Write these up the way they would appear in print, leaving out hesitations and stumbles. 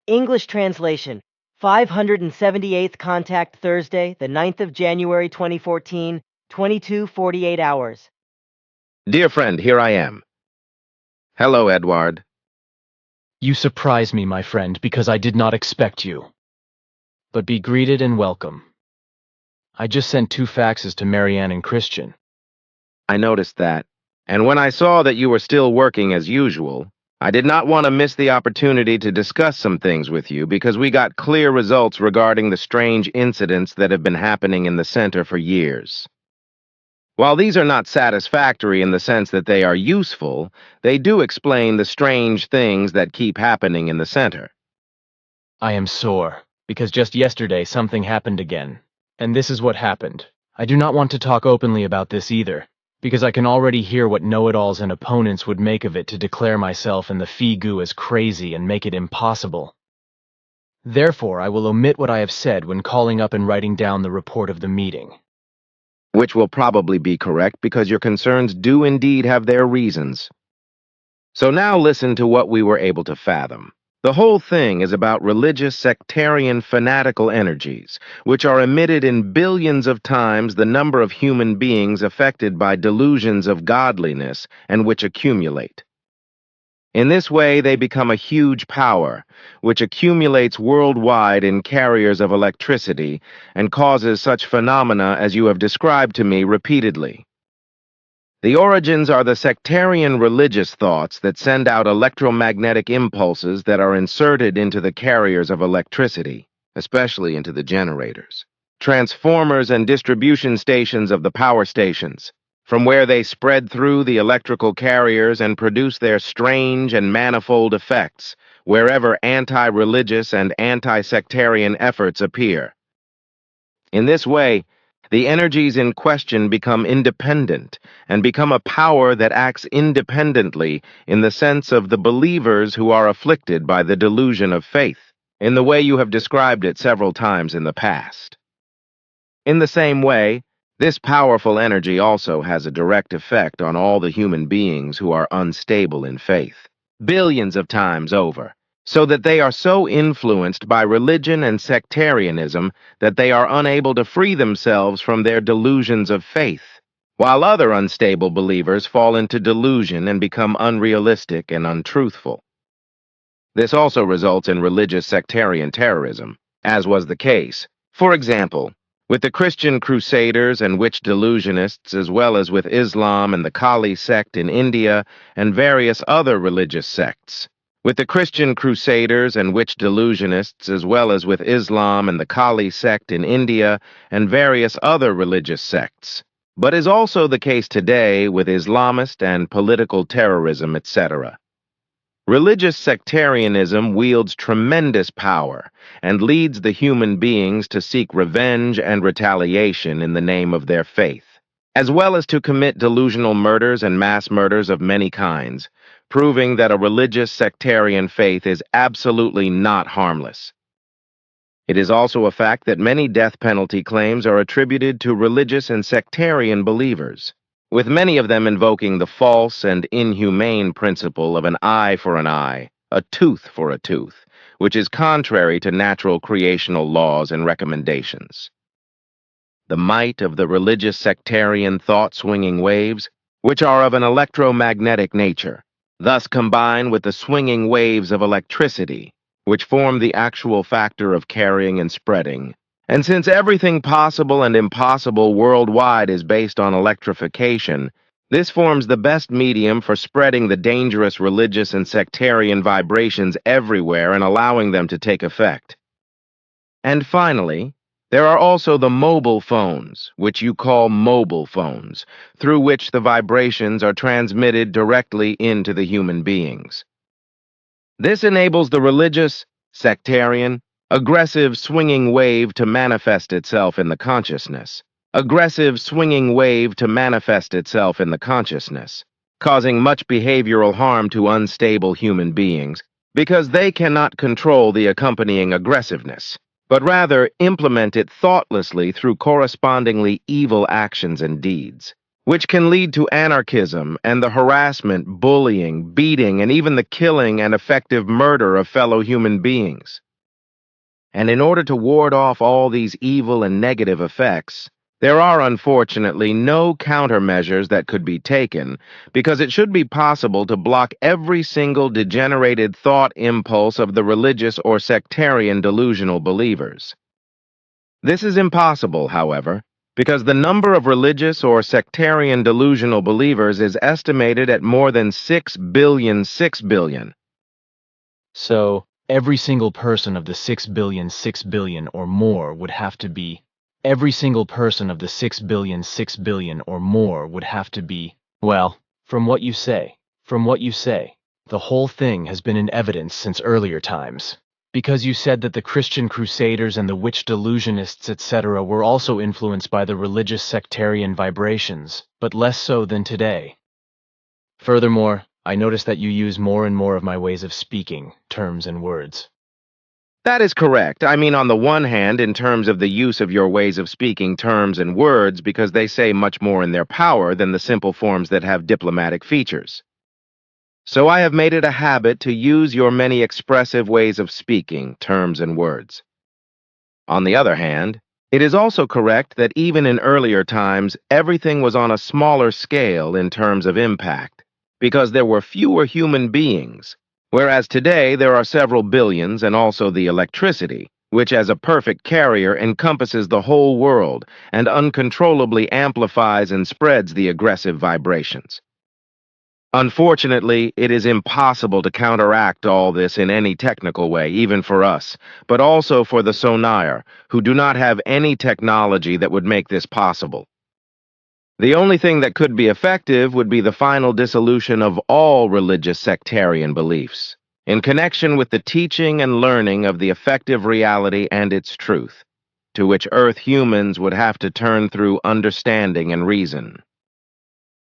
English translation, 578th contact Thursday, the 9th of January 2014, 22:48 hours. Dear friend, here I am. Hello, Edward. You surprise me, my friend, because I did not expect you. But be greeted and welcome. I just sent 2 faxes to Marianne and Christian. I noticed that, and when I saw that you were still working as usual, I did not want to miss the opportunity to discuss some things with you because we got clear results regarding the strange incidents that have been happening in the center for years. While these are not satisfactory in the sense that they are useful, they do explain the strange things that keep happening in the center. I am sore, because just yesterday something happened again. And this is what happened. I do not want to talk openly about this either, because I can already hear what know-it-alls and opponents would make of it to declare myself and the Figu as crazy and make it impossible. Therefore, I will omit what I have said when calling up and writing down the report of the meeting. Which will probably be correct because your concerns do indeed have their reasons. So now listen to what we were able to fathom. The whole thing is about religious sectarian fanatical energies, which are emitted in billions of times the number of human beings affected by delusions of godliness and which accumulate. In this way, they become a huge power, which accumulates worldwide in carriers of electricity and causes such phenomena as you have described to me repeatedly. The origins are the sectarian-religious thoughts that send out electromagnetic impulses that are inserted into the carriers of electricity, especially into the generators, transformers and distribution stations of the power stations, from where they spread through the electrical carriers and produce their strange and manifold effects wherever anti-religious and anti-sectarian efforts appear. In this way, the energies in question become independent and become a power that acts independently in the sense of the believers who are afflicted by the delusion of faith, in the way you have described it several times in the past. In the same way, this powerful energy also has a direct effect on all the human beings who are unstable in faith, billions of times over, so that they are so influenced by religion and sectarianism that they are unable to free themselves from their delusions of faith, while other unstable believers fall into delusion and become unrealistic and untruthful. This also results in religious sectarian terrorism, as was the case, for example, with the Christian Crusaders and witch delusionists, as well as with Islam and the Kali sect in India and various other religious sects. With the Christian Crusaders and witch delusionists, as well as with Islam and the Kali sect in India and various other religious sects, but is also the case today with Islamist and political terrorism, etc. Religious sectarianism wields tremendous power and leads the human beings to seek revenge and retaliation in the name of their faith, as well as to commit delusional murders and mass murders of many kinds, proving that a religious sectarian faith is absolutely not harmless. It is also a fact that many death penalty claims are attributed to religious and sectarian believers, with many of them invoking the false and inhumane principle of an eye for an eye, a tooth for a tooth, which is contrary to natural creational laws and recommendations. The might of the religious sectarian thought-swinging waves, which are of an electromagnetic nature, thus combine with the swinging waves of electricity, which form the actual factor of carrying and spreading. And since everything possible and impossible worldwide is based on electrification, this forms the best medium for spreading the dangerous religious and sectarian vibrations everywhere and allowing them to take effect. And finally, there are also the mobile phones, which you call mobile phones, through which the vibrations are transmitted directly into the human beings. This enables the religious, sectarian, aggressive swinging wave to manifest itself in the consciousness. Aggressive swinging wave to manifest itself in the consciousness, causing much behavioral harm to unstable human beings, because they cannot control the accompanying aggressiveness, but rather implement it thoughtlessly through correspondingly evil actions and deeds, which can lead to anarchism and the harassment, bullying, beating, and even the killing and effective murder of fellow human beings. And in order to ward off all these evil and negative effects, there are unfortunately no countermeasures that could be taken, because it should be possible to block every single degenerated thought impulse of the religious or sectarian delusional believers. This is impossible, however, because the number of religious or sectarian delusional believers is estimated at more than 6 billion. So, every single person of the 6 billion or more would have to be. Every single person of the 6 billion or more would have to be. Well, from what you say, the whole thing has been in evidence since earlier times. Because you said that the Christian Crusaders and the witch delusionists, etc., were also influenced by the religious sectarian vibrations, but less so than today. Furthermore, I notice that you use more and more of my ways of speaking, terms and words. That is correct. I mean, on the one hand, in terms of the use of your ways of speaking terms and words, because they say much more in their power than the simple forms that have diplomatic features. So I have made it a habit to use your many expressive ways of speaking, terms and words. On the other hand, it is also correct that even in earlier times, everything was on a smaller scale in terms of impact, because there were fewer human beings, whereas today there are several billions and also the electricity, which as a perfect carrier encompasses the whole world and uncontrollably amplifies and spreads the aggressive vibrations. Unfortunately, it is impossible to counteract all this in any technical way, even for us, but also for the sonaire, who do not have any technology that would make this possible. The only thing that could be effective would be the final dissolution of all religious sectarian beliefs, in connection with the teaching and learning of the effective reality and its truth, to which Earth humans would have to turn through understanding and reason.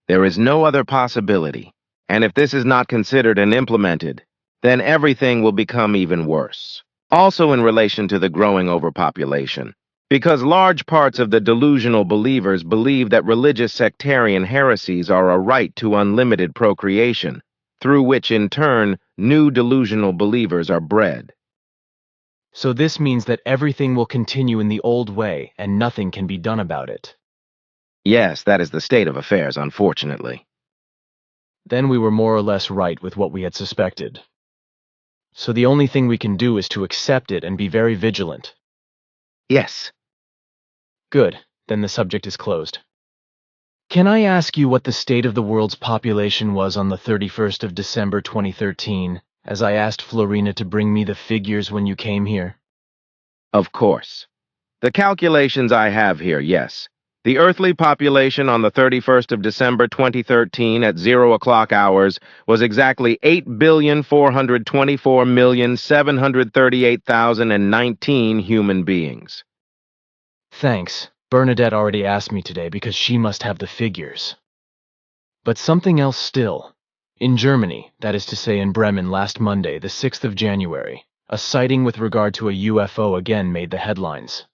There is no other possibility. And if this is not considered and implemented, then everything will become even worse. Also in relation to the growing overpopulation, because large parts of the delusional believers believe that religious sectarian heresies are a right to unlimited procreation, through which in turn new delusional believers are bred. So this means that everything will continue in the old way and nothing can be done about it. Yes, that is the state of affairs, unfortunately. Then we were more or less right with what we had suspected. So the only thing we can do is to accept it and be very vigilant. Yes. Good, then the subject is closed. Can I ask you what the state of the world's population was on the 31st of December 2013, as I asked Florina to bring me the figures when you came here? Of course. The calculations I have here, yes. The earthly population on the 31st of December 2013 at 0 o'clock hours was exactly 8,424,738,019 human beings. Thanks. Bernadette already asked me today because she must have the figures. But something else still. In Germany, that is to say in Bremen last Monday, the 6th of January, a sighting with regard to a UFO again made the headlines.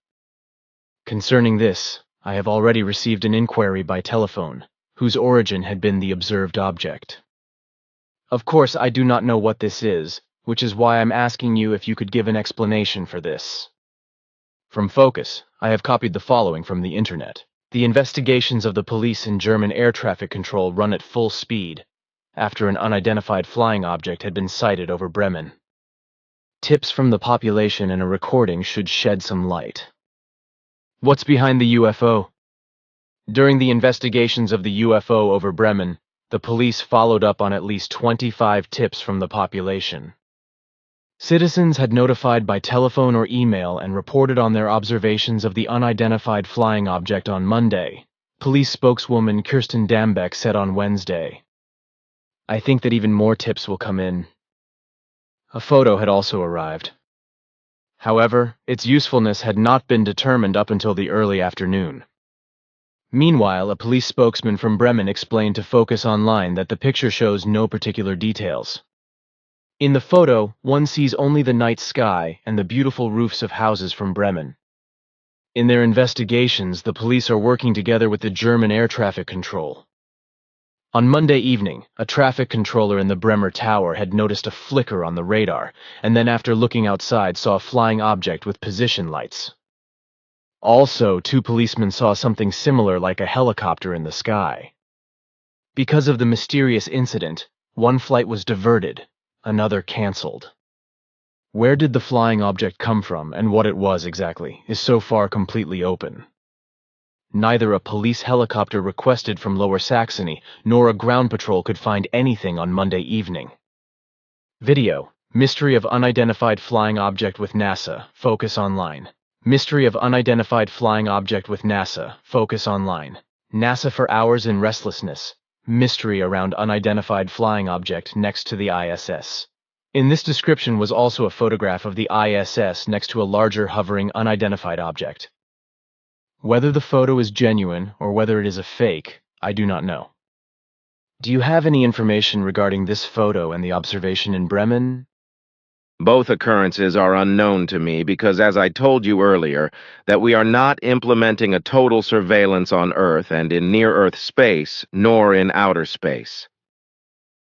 Concerning this, I have already received an inquiry by telephone, whose origin had been the observed object. Of course, I do not know what this is, which is why I'm asking you if you could give an explanation for this. From Focus, I have copied the following from the internet. The investigations of the police in German air traffic control run at full speed, after an unidentified flying object had been sighted over Bremen. Tips from the population and a recording should shed some light. What's behind the UFO? During the investigations of the UFO over Bremen, the police followed up on at least 25 tips from the population. Citizens had notified by telephone or email and reported on their observations of the unidentified flying object on Monday, police spokeswoman Kirsten Dambeck said on Wednesday. I think that even more tips will come in. A photo had also arrived. However, its usefulness had not been determined up until the early afternoon. Meanwhile, a police spokesman from Bremen explained to Focus Online that the picture shows no particular details. In the photo, one sees only the night sky and the beautiful roofs of houses from Bremen. In their investigations, the police are working together with the German air traffic control. On Monday evening, a traffic controller in the Bremer Tower had noticed a flicker on the radar, and then after looking outside saw a flying object with position lights. Also, 2 policemen saw something similar like a helicopter in the sky. Because of the mysterious incident, one flight was diverted, another cancelled. Where did the flying object come from and what it was exactly is so far completely open. Neither a police helicopter requested from Lower Saxony nor a ground patrol could find anything on Monday evening. Video: Mystery of unidentified flying object with NASA, focus online. Mystery of unidentified flying object with NASA, focus online. NASA for hours in restlessness. Mystery around unidentified flying object next to the ISS. In this description was also a photograph of the ISS next to a larger hovering unidentified object. Whether the photo is genuine or whether it is a fake, I do not know. Do you have any information regarding this photo and the observation in Bremen? Both occurrences are unknown to me because, as I told you earlier, that we are not implementing a total surveillance on Earth and in near-Earth space, nor in outer space.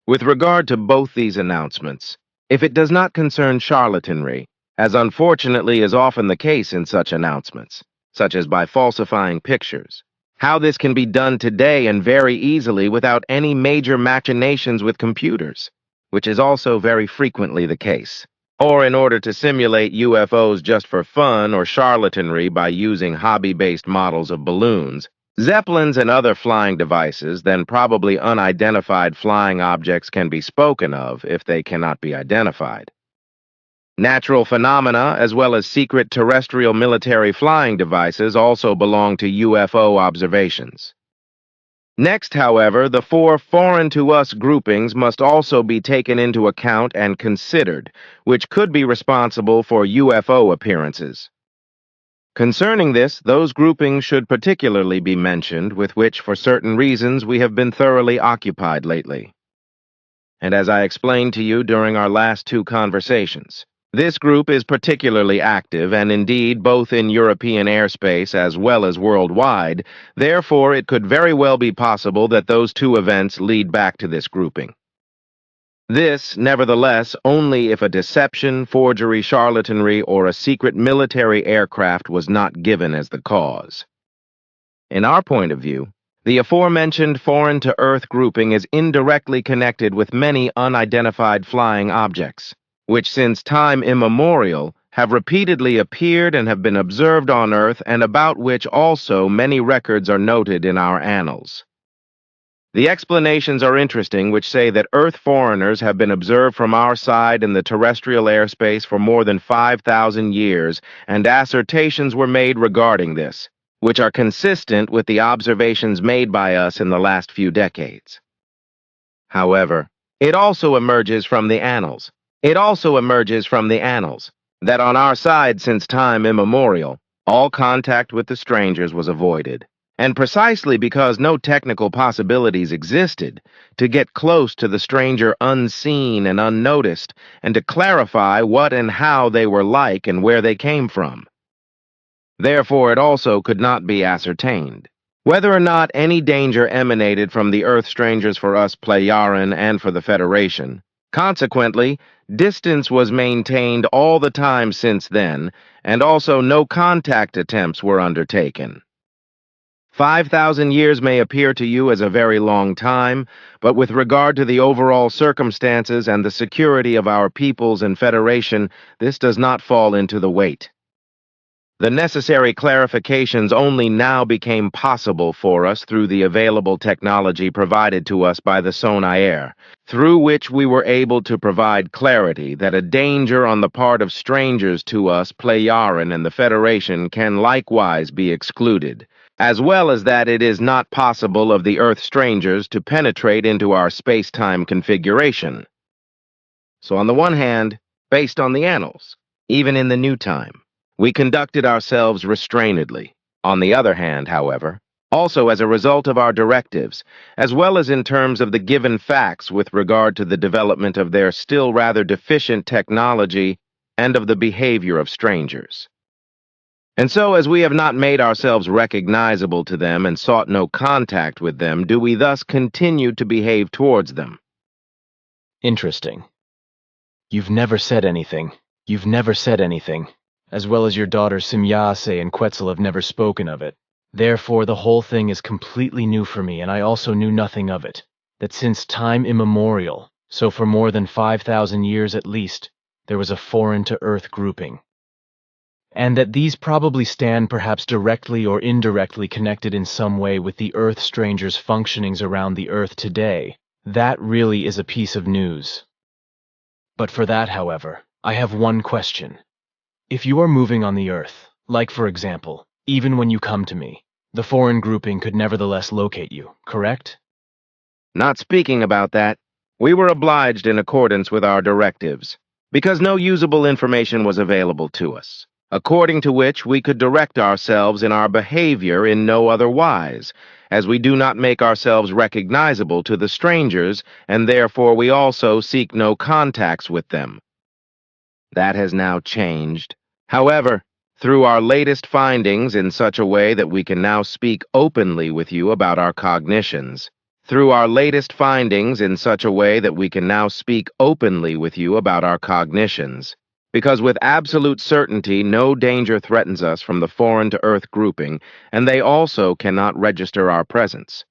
With regard to both these announcements, if it does not concern charlatanry, as unfortunately is often the case in such announcements, such as by falsifying pictures, how this can be done today and very easily without any major machinations with computers, which is also very frequently the case, or in order to simulate UFOs just for fun or charlatanry by using hobby-based models of balloons, Zeppelins and other flying devices, then probably unidentified flying objects can be spoken of if they cannot be identified. Natural phenomena, as well as secret terrestrial military flying devices, also belong to UFO observations. Next, however, the 4 foreign-to-us groupings must also be taken into account and considered, which could be responsible for UFO appearances. Concerning this, those groupings should particularly be mentioned, with which, for certain reasons, we have been thoroughly occupied lately. And as I explained to you during our last 2 conversations, this group is particularly active, and indeed both in European airspace as well as worldwide. Therefore, it could very well be possible that those 2 events lead back to this grouping. This, nevertheless, only if a deception, forgery, charlatanry, or a secret military aircraft was not given as the cause. In our point of view, the aforementioned foreign-to-Earth grouping is indirectly connected with many unidentified flying objects, which since time immemorial have repeatedly appeared and have been observed on Earth, and about which also many records are noted in our annals. The explanations are interesting, which say that Earth foreigners have been observed from our side in the terrestrial airspace for more than 5,000 years, and assertions were made regarding this, which are consistent with the observations made by us in the last few decades. However, it also emerges from the annals that on our side since time immemorial, all contact with the strangers was avoided. And precisely because no technical possibilities existed to get close to the stranger unseen and unnoticed, and to clarify what and how they were like and where they came from. Therefore, it also could not be ascertained whether or not any danger emanated from the Earth strangers for us Plejaren and for the Federation. Consequently, distance was maintained all the time since then, and also no contact attempts were undertaken. 5,000 years may appear to you as a very long time, but with regard to the overall circumstances and the security of our peoples and Federation, this does not fall into the weight. The necessary clarifications only now became possible for us through the available technology provided to us by the Sonair, through which we were able to provide clarity that a danger on the part of strangers to us, Plejaren and the Federation, can likewise be excluded, as well as that it is not possible of the Earth strangers to penetrate into our space-time configuration. So on the one hand, based on the annals, even in the new time, we conducted ourselves restrainedly. On the other hand, however, also as a result of our directives, as well as in terms of the given facts with regard to the development of their still rather deficient technology and of the behavior of strangers. And so, as we have not made ourselves recognizable to them and sought no contact with them, do we thus continue to behave towards them? Interesting. You've never said anything. You've never said anything. As well as your daughters Simyase and Quetzal have never spoken of it. Therefore, the whole thing is completely new for me, and I also knew nothing of it. That since time immemorial, so for more than 5,000 years at least, there was a foreign-to-Earth grouping. And that these probably stand perhaps directly or indirectly connected in some way with the Earth strangers' functionings around the Earth today. That really is a piece of news. But for that, however, I have one question. If you are moving on the Earth, like for example, even when you come to me, the foreign grouping could nevertheless locate you, correct? Not speaking about that, we were obliged in accordance with our directives, because no usable information was available to us, according to which we could direct ourselves in our behavior in no other wise, as we do not make ourselves recognizable to the strangers, and therefore we also seek no contacts with them. That has now changed. However, through our latest findings in such a way that we can now speak openly with you about our cognitions, through our latest findings in such a way that we can now speak openly with you about our cognitions, because with absolute certainty no danger threatens us from the foreign-to-Earth grouping, and they also cannot register our presence.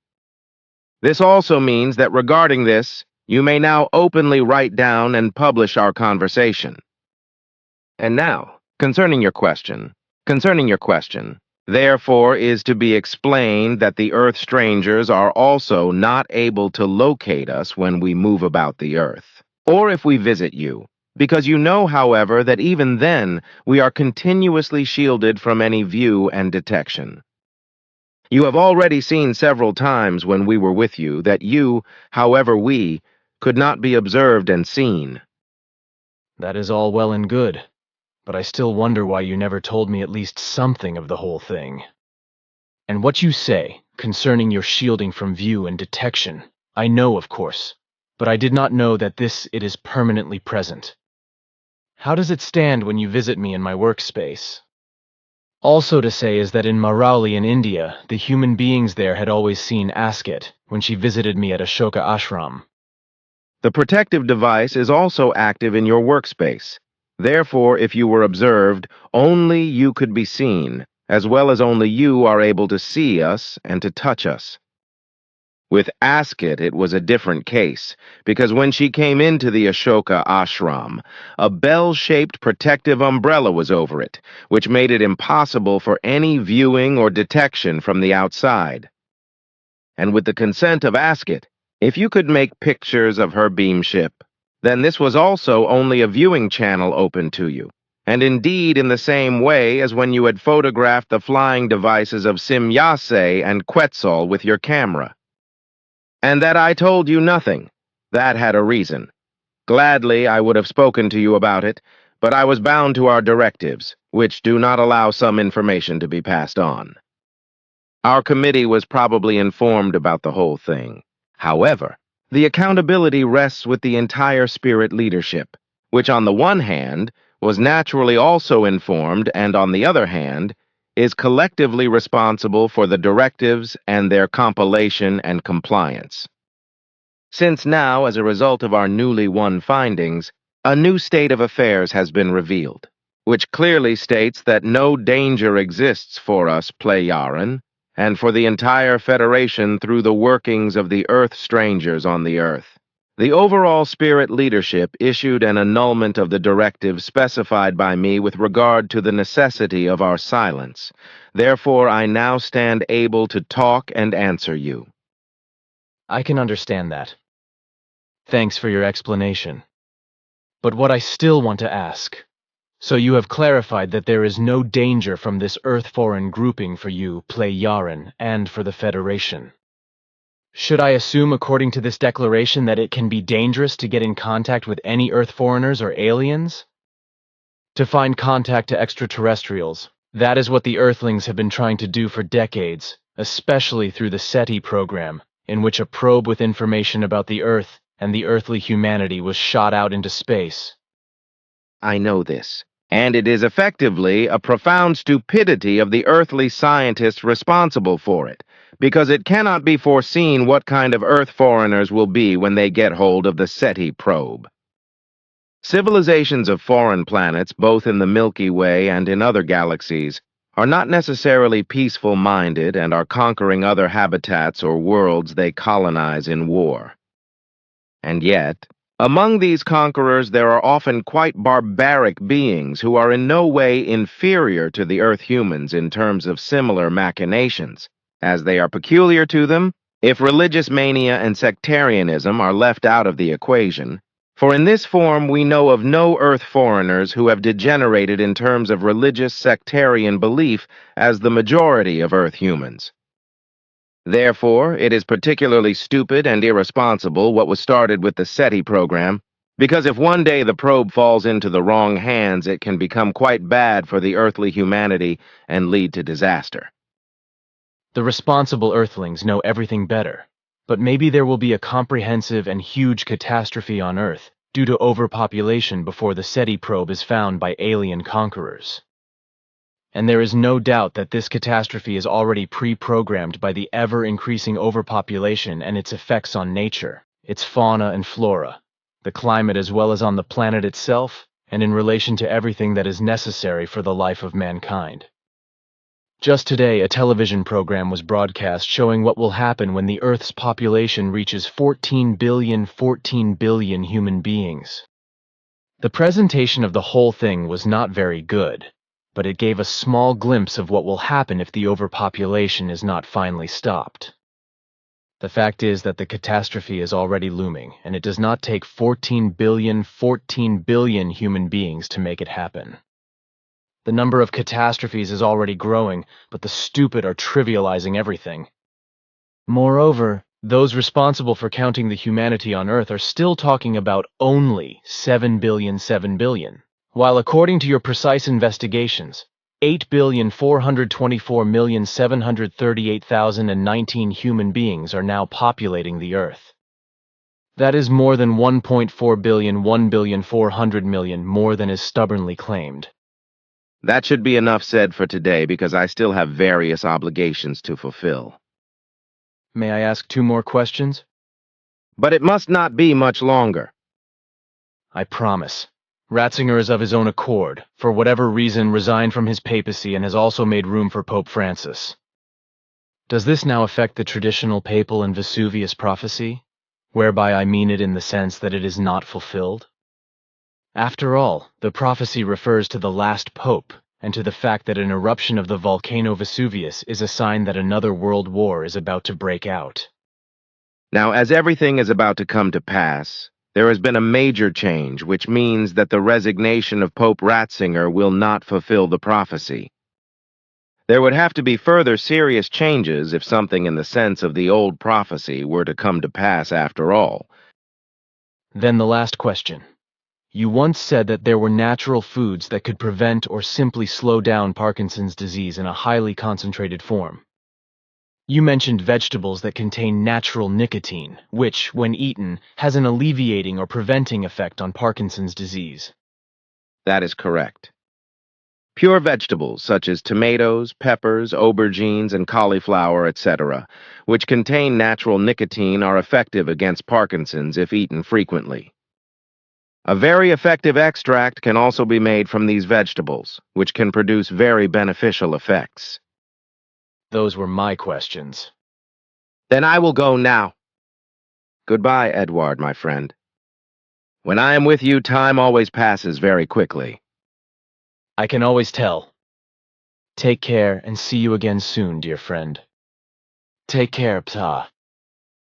This also means that regarding this, you may now openly write down and publish our conversation. And now, concerning your question, therefore is to be explained that the Earth strangers are also not able to locate us when we move about the Earth, or if we visit you, because you know, however, that even then we are continuously shielded from any view and detection. You have already seen several times when we were with you that you, however we, could not be observed and seen. That is all well and good, but I still wonder why you never told me at least something of the whole thing. And what you say concerning your shielding from view and detection, I know, of course, but I did not know that it is permanently present. How does it stand when you visit me in my workspace? Also to say is that in Marauli in India, the human beings there had always seen Asket when she visited me at Ashoka Ashram. The protective device is also active in your workspace. Therefore, if you were observed, only you could be seen, as well as only you are able to see us and to touch us. With Asket, it was a different case, because when she came into the Ashoka ashram, a bell-shaped protective umbrella was over it, which made it impossible for any viewing or detection from the outside. And with the consent of Asket, if you could make pictures of her beamship, then this was also only a viewing channel open to you, and indeed in the same way as when you had photographed the flying devices of Simyase and Quetzal with your camera. And that I told you nothing, that had a reason. Gladly I would have spoken to you about it, but I was bound to our directives, which do not allow some information to be passed on. Our committee was probably informed about the whole thing. However, the accountability rests with the entire spirit leadership, which on the one hand was naturally also informed and on the other hand is collectively responsible for the directives and their compilation and compliance. Since now, as a result of our newly won findings, a new state of affairs has been revealed, which clearly states that no danger exists for us, Plejaren, and for the entire Federation through the workings of the Earth strangers on the Earth. The overall spirit leadership issued an annulment of the directive specified by me with regard to the necessity of our silence. Therefore, I now stand able to talk and answer you. I can understand that. Thanks for your explanation. But what I still want to ask, so you have clarified that there is no danger from this Earth-foreign grouping for you, Plejaren, and for the Federation. Should I assume according to this declaration that it can be dangerous to get in contact with any Earth foreigners or aliens? To find contact to extraterrestrials, that is what the Earthlings have been trying to do for decades, especially through the SETI program, in which a probe with information about the Earth and the earthly humanity was shot out into space. I know this, And it is effectively a profound stupidity of the earthly scientists responsible for it, because it cannot be foreseen what kind of Earth foreigners will be when they get hold of the SETI probe. Civilizations of foreign planets, both in the Milky Way and in other galaxies, are not necessarily peaceful-minded and are conquering other habitats or worlds they colonize in war. And yet, among these conquerors there are often quite barbaric beings who are in no way inferior to the Earth humans in terms of similar machinations, as they are peculiar to them if religious mania and sectarianism are left out of the equation. For in this form we know of no Earth foreigners who have degenerated in terms of religious sectarian belief as the majority of Earth humans. Therefore, it is particularly stupid and irresponsible what was started with the SETI program, because if one day the probe falls into the wrong hands, it can become quite bad for the earthly humanity and lead to disaster. The responsible Earthlings know everything better, but maybe there will be a comprehensive and huge catastrophe on Earth due to overpopulation before the SETI probe is found by alien conquerors. And there is no doubt that this catastrophe is already pre-programmed by the ever-increasing overpopulation and its effects on nature, its fauna and flora, the climate as well as on the planet itself, and in relation to everything that is necessary for the life of mankind. Just today, a television program was broadcast showing what will happen when the Earth's population reaches 14 billion human beings. The presentation of the whole thing was not very good, but it gave a small glimpse of what will happen if the overpopulation is not finally stopped. The fact is that the catastrophe is already looming, and it does not take 14 billion human beings to make it happen. The number of catastrophes is already growing, but the stupid are trivializing everything. Moreover, those responsible for counting the humanity on Earth are still talking about only 7 billion, while according to your precise investigations, 8,424,738,019 human beings are now populating the Earth. That is more than 1.4 billion, 1,400,000,000 more than is stubbornly claimed. That should be enough said for today because I still have various obligations to fulfill. May I ask 2 more questions? But it must not be much longer. I promise. Ratzinger is of his own accord, for whatever reason, resigned from his papacy and has also made room for Pope Francis. Does this now affect the traditional papal and Vesuvius prophecy, whereby I mean it in the sense that it is not fulfilled? After all, the prophecy refers to the last pope and to the fact that an eruption of the volcano Vesuvius is a sign that another world war is about to break out. Now, as everything is about to come to pass, there has been a major change, which means that the resignation of Pope Ratzinger will not fulfill the prophecy. There would have to be further serious changes if something in the sense of the old prophecy were to come to pass after all. Then the last question. You once said that there were natural foods that could prevent or simply slow down Parkinson's disease in a highly concentrated form. You mentioned vegetables that contain natural nicotine, which, when eaten, has an alleviating or preventing effect on Parkinson's disease. That is correct. Pure vegetables such as tomatoes, peppers, aubergines, and cauliflower, etc., which contain natural nicotine are effective against Parkinson's if eaten frequently. A very effective extract can also be made from these vegetables, which can produce very beneficial effects. Those were my questions. Then I will go now. Goodbye, Edward, my friend. When I am with you, time always passes very quickly. I can always tell. Take care and see you again soon, dear friend. Take care, Ptah.